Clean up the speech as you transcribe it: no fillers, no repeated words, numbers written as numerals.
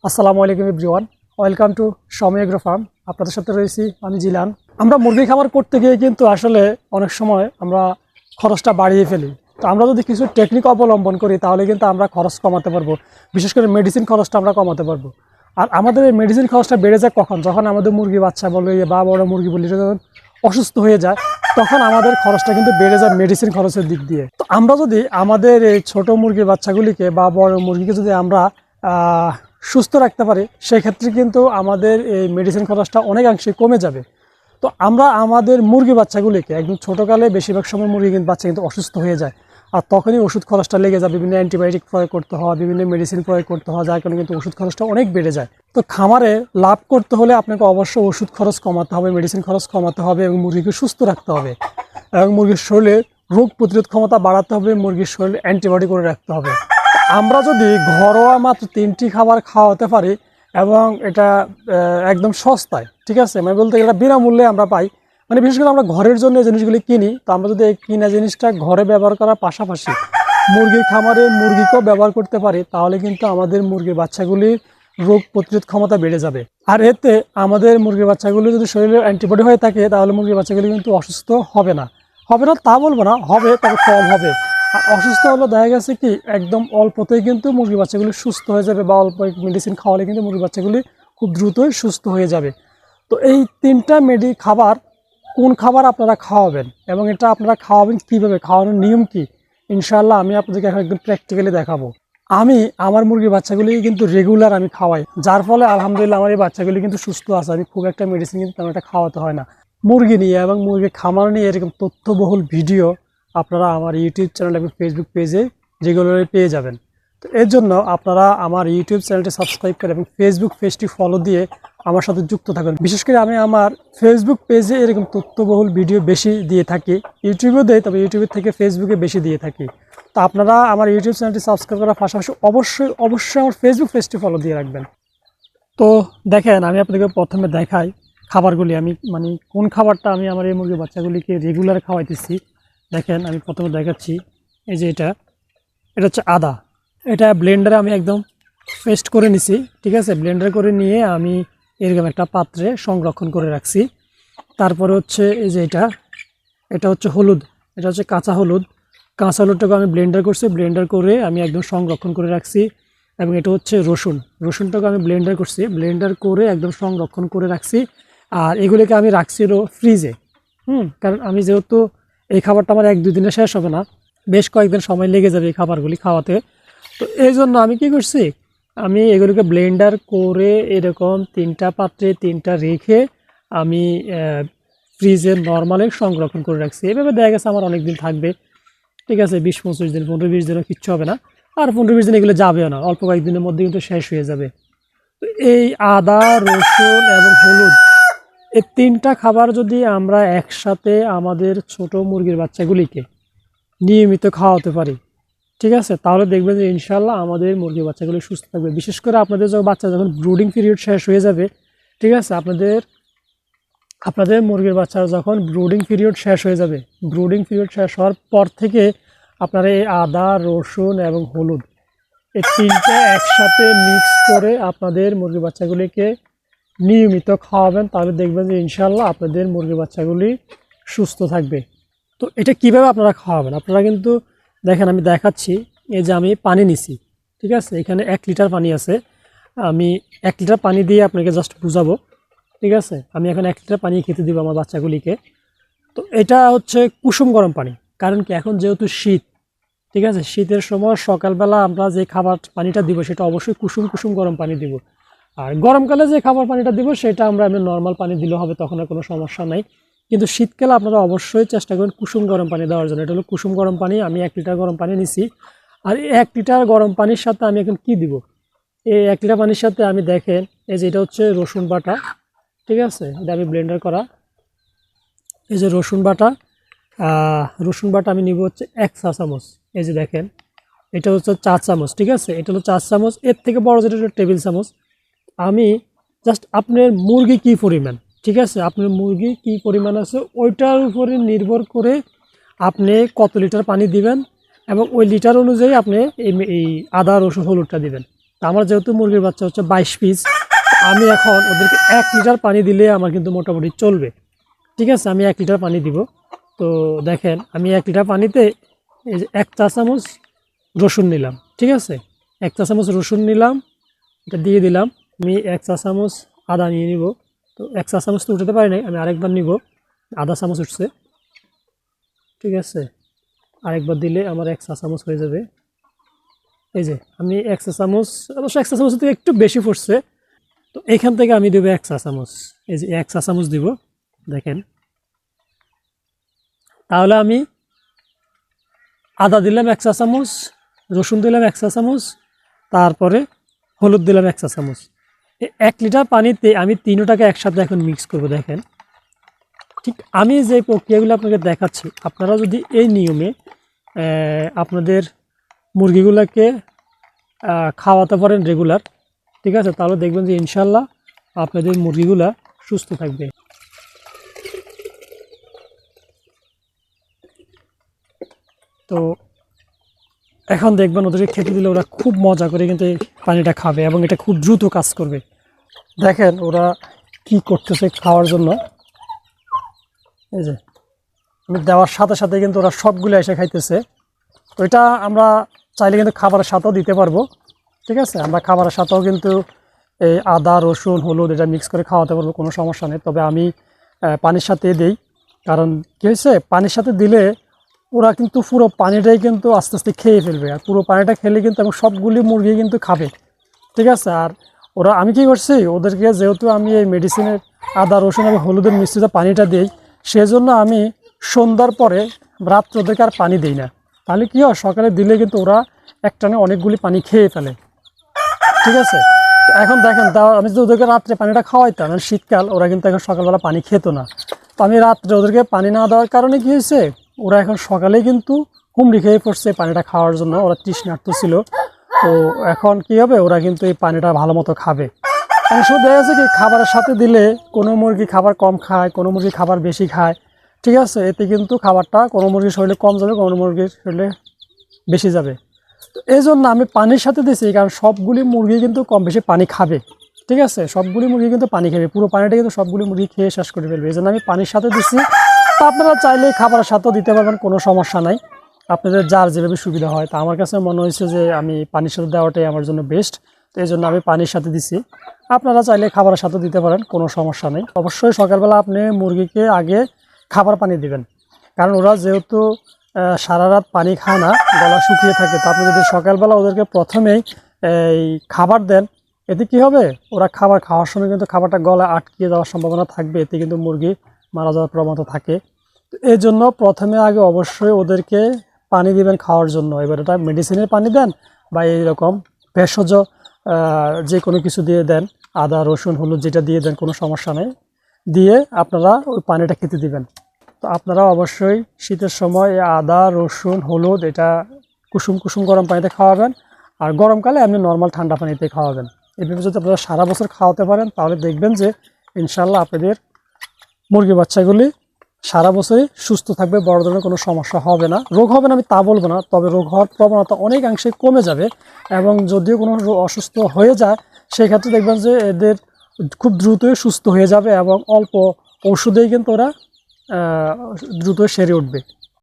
আসসালামু আলাইকুম everyone, welcome to সময় এগ্রো ফার্ম। আপনাদের সাথে রয়েছি আমি জিলান। আমরা মুরগি খামার করতে গিয়ে কিন্তু আসলে অনেক সময় আমরা খরচটা বাড়িয়ে ফেলি। তো আমরা যদি কিছু টেকনিক অবলম্বন করি তাহলে কিন্তু আমরা খরচ কমাতে পারবো, বিশেষ করে মেডিসিন খরচটা আমরা কমাতে পারবো। আর আমাদের এই মেডিসিন খরচটা বেড়ে যায় কখন? যখন আমাদের মুরগি বাচ্চা বলি বা বড় মুরগি বলি যখন অসুস্থ হয়ে যায়, তখন আমাদের খরচটা কিন্তু বেড়ে যায় মেডিসিন খরচের দিক দিয়ে। তো আমরা যদি আমাদের এই ছোট মুরগির বাচ্চাগুলিকে বা বড় মুরগিকে যদি আমরা সুস্থ রাখতে পারি, সেই ক্ষেত্রে কিন্তু আমাদের এই মেডিসিন খরচটা অনেকাংশে কমে যাবে। তো আমরা আমাদের মুরগি বাচ্চাগুলিকে একদম ছোটোকালে বেশিরভাগ সময় মুরগি বাচ্চা কিন্তু অসুস্থ হয়ে যায়, আর তখনই ওষুধ খরচটা লেগে যায়, বিভিন্ন অ্যান্টিবায়োটিক প্রয়োগ করতে হয়, বিভিন্ন মেডিসিন প্রয়োগ করতে হয়, যার কারণে কিন্তু ওষুধ খরচটা অনেক বেড়ে যায়। তো খামারে লাভ করতে হলে আপনাকে অবশ্যই ওষুধ খরচ কমাতে হবে, মেডিসিন খরচ কমাতে হবে এবং মুরগিকে সুস্থ রাখতে হবে এবং মুরগির শরীরে রোগ প্রতিরোধ ক্ষমতা বাড়াতে হবে, মুরগির শরীরে অ্যান্টিবায়োটিক করে রাখতে হবে। আমরা যদি ঘরোয়া মাত্র 3টি খাবার খাওয়াতে পারি এবং এটা একদম সস্তায়, ঠিক আছে, মানে বলতে গেলে বিনামূল্যে আমরা পাই, মানে বিশেষ করে আমরা ঘরের জন্য জিনিসগুলি কিনি। তো আমরা যদি এই কিনা জিনিসটা ঘরে ব্যবহার করার পাশাপাশি মুরগির খামারে মুরগিকেও ব্যবহার করতে পারি, তাহলে কিন্তু আমাদের মুরগির বাচ্চাগুলির রোগ প্রতিরোধ ক্ষমতা বেড়ে যাবে। আর এতে আমাদের মুরগির বাচ্চাগুলি যদি শরীরে অ্যান্টিবডি হয়ে থাকে, তাহলে মুরগির বাচ্চাগুলি কিন্তু অসুস্থ হবে না। হবে না তা বলবো না, হবে, তবে কম হবে। আর অসুস্থ হলে দেখা গেছে কি একদম অল্পতেই কিন্তু মুরগির বাচ্চাগুলি সুস্থ হয়ে যাবে, বা অল্প মেডিসিন খাওয়ালে কিন্তু মুরগির বাচ্চাগুলি খুব দ্রুতই সুস্থ হয়ে যাবে। তো এই 3টা খাবার, কোন খাবার আপনারা খাওয়াবেন এবং এটা আপনারা খাওয়াবেন কীভাবে, খাওয়ানোর নিয়ম কি, ইনশাআল্লাহ আমি আপনাদেরকে এখন একদম প্র্যাকটিক্যালি দেখাবো। আমি আমার মুরগির বাচ্চাগুলি কিন্তু রেগুলার আমি খাওয়াই, যার ফলে আলহামদুলিল্লাহ আমার এই বাচ্চাগুলি কিন্তু সুস্থ আছে। আমি খুব একটা মেডিসিন কিন্তু তেমন একটা খাওয়াতে হয় না। মুরগি নিয়ে এবং মুরগির খামার নিয়ে এরকম তথ্যবহুল ভিডিও আপনারা আমার ইউটিউব চ্যানেল এবং ফেসবুক পেজে রেগুলারলি পেয়ে যাবেন। তো এর জন্য আপনারা আমার ইউটিউব চ্যানেলটি সাবস্ক্রাইব করে এবং ফেসবুক পেজটি ফলো দিয়ে আমার সাথে যুক্ত থাকবেন। বিশেষ করে আমি আমার ফেসবুক পেজে এরকম তথ্যবহুল ভিডিও বেশি দিয়ে থাকি, ইউটিউবেও দেয়, তবে ইউটিউবের থেকে ফেসবুকে বেশি দিয়ে থাকি। তো আপনারা আমার ইউটিউব চ্যানেলটি সাবস্ক্রাইব করার পাশাপাশি অবশ্যই আমার ফেসবুক পেজটি ফলো দিয়ে রাখবেন। তো দেখেন, আমি আপনাদেরকে প্রথমে দেখাই খাবারগুলি, আমি মানে কোন খাবারটা আমি আমার এই মুরগির বাচ্চাগুলিকে রেগুলার খাওয়াইতেছি। দেখেন, আমি প্রথমে দেখাচ্ছি, এই যে এটা হচ্ছে আদা। এটা ব্লেন্ডারে আমি একদম পেস্ট করে নিছি, ঠিক আছে, ব্লেন্ডার করে নিয়ে আমি এরকম একটা পাত্রে সংরক্ষণ করে রাখছি। তারপরে হচ্ছে এই যে এটা হচ্ছে হলুদ, এটা হচ্ছে কাঁচা হলুদটাকে আমি ব্লেন্ডার করছি, ব্লেন্ডার করে আমি একদম সংরক্ষণ করে রাখছি। এবং এটা হচ্ছে রসুনটাকে আমি ব্লেন্ডার করছি, ব্লেন্ডার করে একদম সংরক্ষণ করে রাখছি। আর এগুলিকে আমি রাখছিল ফ্রিজে, কারণ আমি যেহেতু এই খাবারটা আমার 1-2 দিনে শেষ হবে না, বেশ কয়েকদিন সময় লেগে যাবে এই খাবারগুলি খাওয়াতে। তো এই জন্য আমি কি করছি, আমি এগুলোকে ব্লেন্ডার করে এরকম 3টা পাত্রে 3টা রেখে আমি ফ্রিজে নর্মালে সংরক্ষণ করে রাখছি। এভাবে দেখা গেছে আমার অনেক দিন থাকবে, ঠিক আছে, 20-25 দিন, 15-20 দিনও কিচ্ছু হবে না। আর 15-20 দিন এগুলো যাবেও না, অল্প কয়েকদিনের মধ্যে কিন্তু শেষ হয়ে যাবে। তো এই আদা, রসুন এবং হলুদ, এই 3টা খাবার যদি আমরা একসাথে আমাদের ছোট মুরগির বাচ্চাগুলিকে নিয়মিত খাওয়াতে পারি, ঠিক আছে, তাহলে দেখবেন যে ইনশাল্লাহ আমাদের মুরগির বাচ্চাগুলি সুস্থ থাকবে। বিশেষ করে আপনাদের বাচ্চা যখন ব্রুডিং পিরিয়ড শেষ হয়ে যাবে, ঠিক আছে, আপনাদের মুরগির বাচ্চারা যখন ব্রুডিং পিরিয়ড শেষ হয়ে যাবে, ব্রুডিং পিরিয়ড শেষ হওয়ার পর থেকে আপনারা এই আদা, রসুন এবং হলুদ, এই 3টা একসাথে মিক্স করে আপনাদের মুরগির বাচ্চাগুলিকে নিয়মিত খাওয়াবেন, তাহলে দেখবেন যে ইনশাল্লাহ আপনাদের মুরগির বাচ্চাগুলি সুস্থ থাকবে। তো এটা কিভাবে আপনারা খাওয়াবেন, আপনারা কিন্তু দেখেন, আমি দেখাচ্ছি। এই যে আমি পানি নিছি, ঠিক আছে, এখানে 1 লিটার পানি আছে, আমি 1 লিটার পানি দিয়ে আপনাকে জাস্ট বুঝাবো, ঠিক আছে। আমি এখন 1 লিটার পানি খেতে দিব আমার বাচ্চাগুলিকে। তো এটা হচ্ছে কুসুম গরম পানি, কারণ কি এখন যেহেতু শীত, ঠিক আছে, শীতের সময় সকালবেলা আমরা যে খাবার পানিটা দিব সেটা অবশ্যই কুসুম গরম পানি দিব। আর গরমকালে যে খাবার পানিটা দিব সেটা আমরা এমনি নর্মাল পানি দিলে হবে, তখন আর কোনো সমস্যা নাই। কিন্তু শীতকালে আপনারা অবশ্যই চেষ্টা করবেন কুসুম গরম পানি দেওয়ার জন্য। এটা হলো কুসুম গরম পানি, আমি 1 লিটার গরম পানি নিছি। আর এই 1 লিটার গরম পানির সাথে আমি এখন কি দিব, এই 1 লিটার পানির সাথে আমি দেখেন, এই যে এটা হচ্ছে রসুন বাটা, ঠিক আছে, এটা আমি ব্লেন্ডার করা, এই যে রসুন বাটা আমি নিব হচ্ছে 1 চা চামচ। এই যে দেখেন, এটা হচ্ছে 4 চামচ, ঠিক আছে, এটা হলো 4 চামচ, এর থেকে বড় যেটা টেবিল চামচ। আমি জাস্ট আপনার মুরগি কি পরিমাণ, ঠিক আছে, আপনার মুরগি কি পরিমাণ আছে ওইটার উপরে নির্ভর করে আপনি কত লিটার পানি দিবেন এবং ওই লিটার অনুযায়ী আপনি এই আদা, রসুন, হলুদটা দিবেন। আমার যেহেতু মুরগির বাচ্চা হচ্ছে 22 পিস, আমি এখন ওদেরকে 1 লিটার পানি দিলে আমার কিন্তু মোটামুটি চলবে। ঠিক আছে, আমি 1 লিটার পানি দিব। তো দেখেন আমি 1 লিটার পানিতে এই যে 1 চা চামচ রসুন নিলাম। ঠিক আছে, 1 চা চামচ রসুন নিলাম, এটা দিয়ে দিলাম। আমি 1 চা চামচ আদা নিয়ে নিব। তো 1 চা চামচ তো উঠাতে পারি নাই, আমি আরেকবার নিব। আধা চামচ উঠছে। ঠিক আছে, আরেকবার দিলে আমার 1 চা চামচ হয়ে যাবে। এই যে আমি 1 চা চামচ, অবশ্য 1 চা চামচ থেকে একটু বেশি পড়ছে। তো এখান থেকে আমি দেবো 1 চা চামচ। এই যে 1 চা চামচ দিব, দেখেন। তাহলে আমি আদা দিলাম 1 চা চামচ, রসুন দিলাম 1 চা চামচ, তারপরে হলুদ দিলাম 1 চা চামচ। 1 লিটার পানিতে আমি তিনটাকে একসাথে এখন মিক্স করব। দেখেন, ঠিক আমি যে প্রক্রিয়াগুলো আপনাকে দেখাচ্ছি, আপনারা যদি এই নিয়মে আপনাদের মুরগিগুলোকে খাওয়াতে পারেন রেগুলার, ঠিক আছে, তাহলে দেখবেন যে ইনশাল্লাহ আপনাদের মুরগিগুলা সুস্থ থাকবে। তো এখন দেখবেন ওদেরকে খেতে দিলে ওরা খুব মজা করে কিন্তু এই পানিটা খাবে এবং এটা খুব দ্রুত কাজ করবে। দেখেন ওরা কি করতেছে খাওয়ার জন্য। এই যে আমি দেওয়ার সাথে সাথে কিন্তু ওরা সবগুলো এসে খাইতেছে। তো এটা আমরা চাইলে কিন্তু খাবারের সাথেও দিতে পারবো। ঠিক আছে, আমরা খাবারের সাথেও কিন্তু এই আদা রসুন হলুদ এটা মিক্স করে খাওয়াতে পারবো, কোনো সমস্যা নেই। তবে আমি পানির সাথে দিই, কারণ কী হয়েছে, পানির সাথে দিলে ওরা কিন্তু পুরো পানিটাই কিন্তু আস্তে আস্তে খেয়ে ফেলবে। আর পুরো পানিটা খেলে কিন্তু এবং সবগুলি মুরগি কিন্তু খাবে। ঠিক আছে, আর ওরা আমি কী করছি, ওদেরকে যেহেতু আমি এই মেডিসিনের আদা রসুন এবং হলুদের মিশ্রিত পানিটা দিই, সেজন্য আমি সন্ধ্যার পরে রাত্রে ওদেরকে আর পানি দিই না। তাহলে কী হয়, সকালে দিলে কিন্তু ওরা একটানে অনেকগুলি পানি খেয়ে ফেলে। ঠিক আছে, তো এখন দেখেন আমি যদি ওদেরকে রাত্রে পানিটা খাওয়াইতাম, মানে শীতকাল, ওরা কিন্তু এখন সকালবেলা পানি খেত না। তো আমি রাত্রে ওদেরকে পানি না দেওয়ার কারণে কী হয়েছে, ওরা এখন সকালেই কিন্তু হুমড়ি খেয়ে পড়ছে পানিটা খাওয়ার জন্য, ওরা তৃষ্ণার্ত ছিল। তো এখন কি হবে, ওরা কিন্তু এই পানিটা ভালো মতো খাবে। অনেক সময় দেখা যাচ্ছে কি, খাবারের সাথে দিলে কোনো মুরগি খাবার কম খায়, কোনো মুরগি খাবার বেশি খায়। ঠিক আছে, এতে কিন্তু খাবারটা কোনো মুরগির শরীরে কম যাবে, কোনো মুরগির শরীরে বেশি যাবে। তো এই জন্য আমি পানির সাথে দিছি, কারণ সবগুলি মুরগি কিন্তু কম বেশি পানি খাবে। ঠিক আছে, সবগুলি মুরগি কিন্তু পানি খাবে, পুরো পানিটা কিন্তু সবগুলি মুরগি খেয়ে শেষ করে ফেলবে। এই জন্য আমি পানির সাথে দিচ্ছি। তো আপনারা চাইলে খাবারের সাথেও দিতে পারবেন, কোনো সমস্যা নাই, আপনাদের যার যেভাবে সুবিধা হয়। তা আমার কাছে মনে হয়েছে যে আমি পানির সাথে দেওয়াটাই আমার জন্য বেস্ট। তো এই জন্য আমি পানির সাথে দিছি। আপনারা চাইলে খাবারের সাথে দিতে পারেন, কোনো সমস্যা নেই। অবশ্যই সকালবেলা আপনি মুরগিকে আগে খাবার পানি দিবেন, কারণ ওরা যেহেতু সারা রাত পানি খায় না, গলা শুকিয়ে থাকে। তো আপনি যদি সকালবেলা ওদেরকে প্রথমেই এই খাবার দেন, এতে কি হবে, ওরা খাবার খাওয়ার সময় কিন্তু খাবারটা গলা আটকিয়ে যাওয়ার সম্ভাবনা থাকবে, এতে কিন্তু মুরগি মারা যাওয়ার প্রবণতা থাকে। তো এই জন্য প্রথমে আগে অবশ্যই ওদেরকে পানি দিবেন খাওয়ার জন্য। এবার এটা মেডিসিনের পানি দেন বা এইরকম ভেষজ যে কোনো কিছু দিয়ে দেন, আদা রসুন হলুদ যেটা দিয়ে দেন, কোনো সমস্যা নেই, দিয়ে আপনারা ওই পানিটা খেতে দিবেন। তো আপনারা অবশ্যই শীতের সময় আদা রসুন হলুদ এটা কুসুম কুসুম গরম পানিতে খাওয়াবেন, আর গরমকালে আপনি নর্মাল ঠান্ডা পানিতে খাওয়াবেন। এভাবে যদি আপনারা সারা বছর খাওয়াতে পারেন, তাহলে দেখবেন যে ইনশাল্লাহ আপনাদের মুরগি বাচ্চাগুলি সারা বছরই সুস্থ থাকবে, বড় ধরনের কোনো সমস্যা হবে না। রোগ হবে না আমি তা বলবো না, তবে রোগ হওয়ার প্রবণতা অনেকাংশে কমে যাবে। এবং যদিও কোনো অসুস্থ হয়ে যায়, সেক্ষেত্রে দেখবেন যে এদের খুব দ্রুতই সুস্থ হয়ে যাবে এবং অল্প ওষুধেই কিন্তু ওরা দ্রুত সেরে উঠবে।